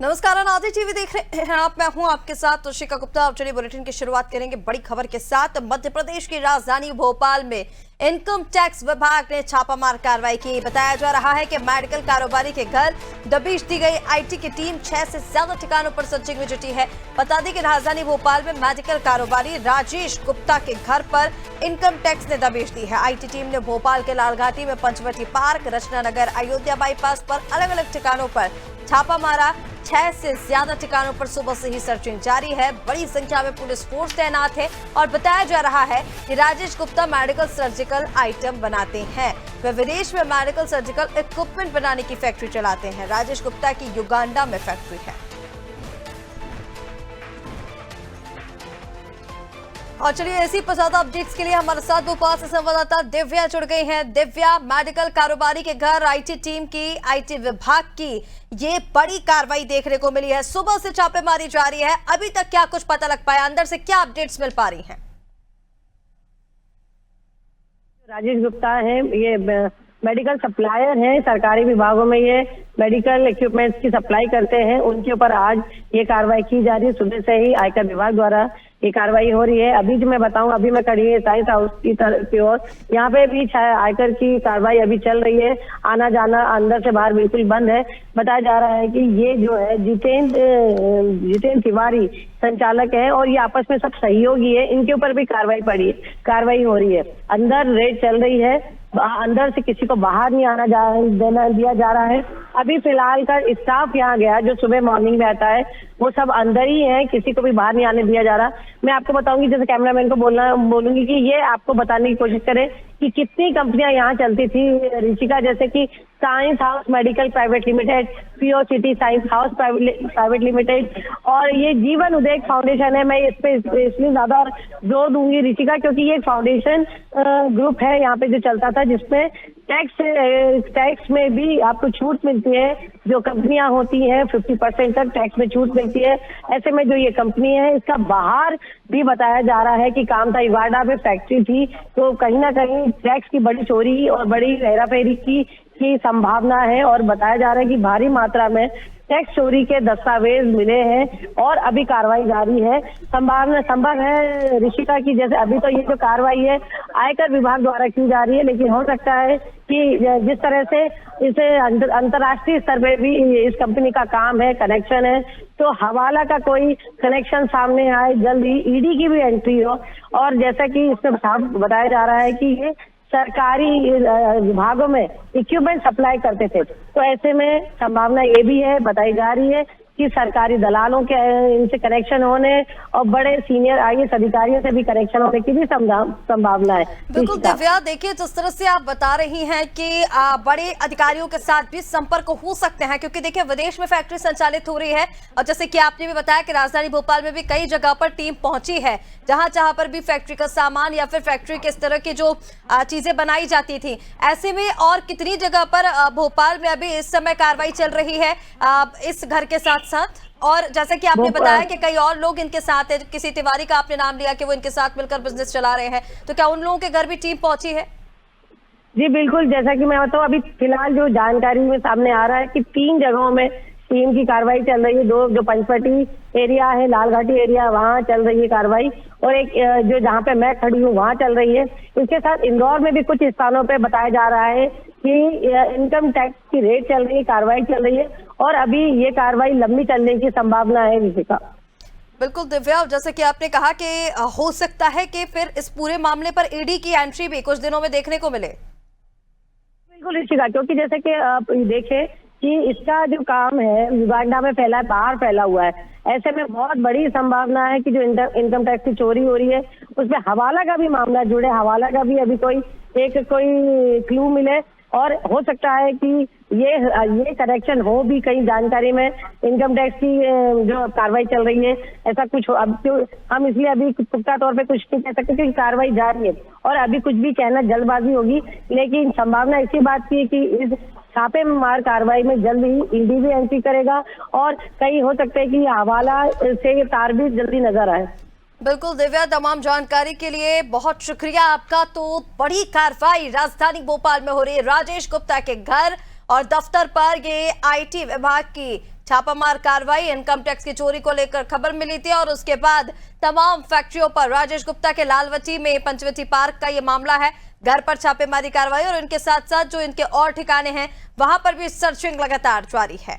नमस्कार, अनादि टीवी देख रहे हैं आप। मैं हूं आपके साथ तुषिका गुप्ता। अब चलिए बुलेटिन की शुरुआत करेंगे बड़ी खबर के साथ। मध्य प्रदेश की राजधानी भोपाल में इनकम टैक्स विभाग ने छापामार कार्रवाई की। बताया जा रहा है कि मेडिकल कारोबारी के घर दबिश दी गई। आईटी की टीम 6 से ज्यादा ठिकानों पर सर्चिंग में जुटी है। बता दें कि राजधानी भोपाल में मेडिकल कारोबारी राजेश गुप्ता के घर पर इनकम टैक्स ने दबिश दी है। आईटी टीम ने भोपाल के लालघाटी में पंचवटी पार्क, रचना नगर, अयोध्या बाईपास पर अलग अलग ठिकानों पर छापा मारा। 6 से ज्यादा ठिकानों पर सुबह से ही सर्चिंग जारी है। बड़ी संख्या में पुलिस फोर्स तैनात है और बताया जा रहा है कि Rajesh Gupta medical surgical item बनाते हैं। वे विदेश में मेडिकल सर्जिकल इक्विपमेंट बनाने की फैक्ट्री चलाते हैं। राजेश गुप्ता की युगांडा में फैक्ट्री है। और चलिए ऐसी ज्यादा अपडेट्स के लिए हमारे साथ भोपाल से संवाददाता दिव्या जुड़ गई हैं। दिव्या, मेडिकल कारोबारी के घर आईटी टीम की, आईटी विभाग की ये बड़ी कार्रवाई देखने को मिली है। सुबह से छापेमारी जारी है। अभी तक क्या कुछ पता लग पाया, अंदर से क्या अपडेट्स मिल पा रही हैं? राजेश गुप्ता है, ये मेडिकल सप्लायर हैं। सरकारी विभागों में ये मेडिकल इक्विपमेंट्स की सप्लाई करते हैं। उनके ऊपर आज ये कार्रवाई की जा रही है। सुबह से ही आयकर विभाग द्वारा ये कार्रवाई हो रही है। अभी जो मैं बताऊं, अभी मैं खड़ी है साइंस हाउस की तरफ की ओर। यहाँ पे भी आयकर की कार्रवाई अभी चल रही है। आना जाना अंदर से बाहर बिल्कुल बंद है। बताया जा रहा है कि ये जो है जितेंद्र तिवारी संचालक है और ये आपस में सब सहयोगी है। इनके ऊपर भी कार्रवाई हो रही है। अंदर रेड चल रही है। अंदर से किसी को बाहर नहीं आना दिया जा रहा है। अभी फिलहाल का स्टाफ यहाँ गया जो सुबह मॉर्निंग में आता है, वो सब अंदर ही है। किसी को भी बाहर नहीं आने दिया जा रहा। मैं आपको बताऊंगी, जैसे कैमरामैन को बोलूंगी कि ये आपको बताने की कोशिश करें कि कितनी कंपनियां यहाँ चलती थी ऋषिका, जैसे कि science house medical private limited, PO city science house private limited और ये जीवन उदय फाउंडेशन है। मैं इस पे इसलिए ज्यादा जोर दूंगी ऋषिका, क्योंकि ये फाउंडेशन ग्रुप है यहाँ पे जो चलता था, जिसमें टैक्स में भी आपको छूट मिलती है। जो कंपनियां होती हैं 50% तक टैक्स में छूट मिलती है। ऐसे में जो ये कंपनी है, इसका बाहर भी बताया जा रहा है कि काम था, युगांडा में फैक्ट्री थी, तो कहीं ना कहीं टैक्स की बड़ी चोरी और बड़ी हेराफेरी की संभावना है। और बताया जा रहा है कि भारी मात्रा में टैक्स चोरी के दस्तावेज मिले हैं और अभी कार्रवाई जारी है। संभव है ऋषिका की, जैसे अभी तो ये जो कार्रवाई है आयकर विभाग द्वारा की जा रही है, लेकिन हो सकता है कि जिस तरह से इसे अंतर्राष्ट्रीय स्तर पे भी इस कंपनी का काम है, कनेक्शन है, तो हवाला का कोई कनेक्शन सामने आए, जल्द ही ईडी की भी एंट्री हो। और जैसा कि इसमें साफ बताया जा रहा है कि ये सरकारी विभागों में इक्विपमेंट सप्लाई करते थे, तो ऐसे में संभावना ये भी है, बताई जा रही है कि सरकारी दलालों के इनसे कनेक्शन होने और बड़े सीनियर आईएएस अधिकारियों से भी कनेक्शन होने की भी संभावना है। बिल्कुल दिव्या, देखिए जिस तरह से आप बता रही हैं कि बड़े अधिकारियों के साथ भी संपर्क हो सकते हैं, क्योंकि देखिए विदेश में फैक्ट्री संचालित हो रही है और जैसे कि आपने भी बताया कि राजधानी भोपाल में भी कई जगह पर टीम पहुंची है, जहां पर भी फैक्ट्री का सामान या फिर फैक्ट्री के इस तरह की जो चीजें बनाई जाती थी। ऐसे में और कितनी जगह पर भोपाल में अभी इस समय कार्रवाई चल रही है इस घर के साथ? और जैसा कि आपने बताया कि कई और लोग इनके साथ है, किसी तिवारी का आपने नाम लिया कि वो इनके साथ मिलकर बिजनेस चला रहे हैं, तो क्या उन लोगों के घर भी टीम पहुंची है? जी बिल्कुल, जैसा कि मैं बताऊं, अभी फिलहाल जो जानकारी में सामने आ रहा है कि 3 जगहों में टीम की कार्रवाई चल रही है। 2 जो पंचवटी एरिया है, लालघाटी एरिया, वहाँ चल रही है कार्रवाई, और एक जो जहाँ पे मैं खड़ी हूँ वहाँ चल रही है। इसके साथ इंदौर में भी कुछ स्थानों पे बताया जा रहा है कि इनकम टैक्स की रेड चल रही है, कार्रवाई चल रही है और अभी ये कार्रवाई लंबी चलने की संभावना है ऋषिका। बिल्कुल दिव्या, जैसे कि आपने कहा कि हो सकता है कि फिर इस पूरे मामले पर ईडी की एंट्री भी कुछ दिनों में देखने को मिले। बिल्कुल ऋषिका, क्योंकि जैसे कि आप देखें कि इसका जो काम है युगांडा में फैला है, बाहर फैला हुआ है। ऐसे में बहुत बड़ी संभावना है कि जो इनकम टैक्स की चोरी हो रही है उसमें हवाला का भी मामला जुड़े, हवाला का भी अभी कोई क्लू मिले और हो सकता है कि ये कनेक्शन हो भी कहीं जानकारी में इनकम टैक्स की जो कार्रवाई चल रही है, ऐसा कुछ हो। अब हम इसलिए अभी पुख्ता तौर पे कुछ नहीं कह सकते क्योंकि कार्रवाई जारी है और अभी कुछ भी कहना जल्दबाजी होगी, लेकिन संभावना इसी बात की है कि इस छापेमार कार्रवाई में जल्द ही ईडी भी एंट्री करेगा और कहीं हो सकता है कि हवाला से तार भी जल्दी नजर आए। बिल्कुल दिव्या, तमाम जानकारी के लिए बहुत शुक्रिया आपका। तो बड़ी कार्रवाई राजधानी भोपाल में हो रही है। राजेश गुप्ता के घर और दफ्तर पर ये आईटी विभाग की छापामार कार्रवाई इनकम टैक्स की चोरी को लेकर खबर मिली थी और उसके बाद तमाम फैक्ट्रियों पर राजेश गुप्ता के लालवटी में पंचवटी पार्क का ये मामला है। घर पर छापेमारी कार्रवाई और इनके साथ साथ जो इनके और ठिकाने हैं वहां पर भी सर्चिंग लगातार जारी है।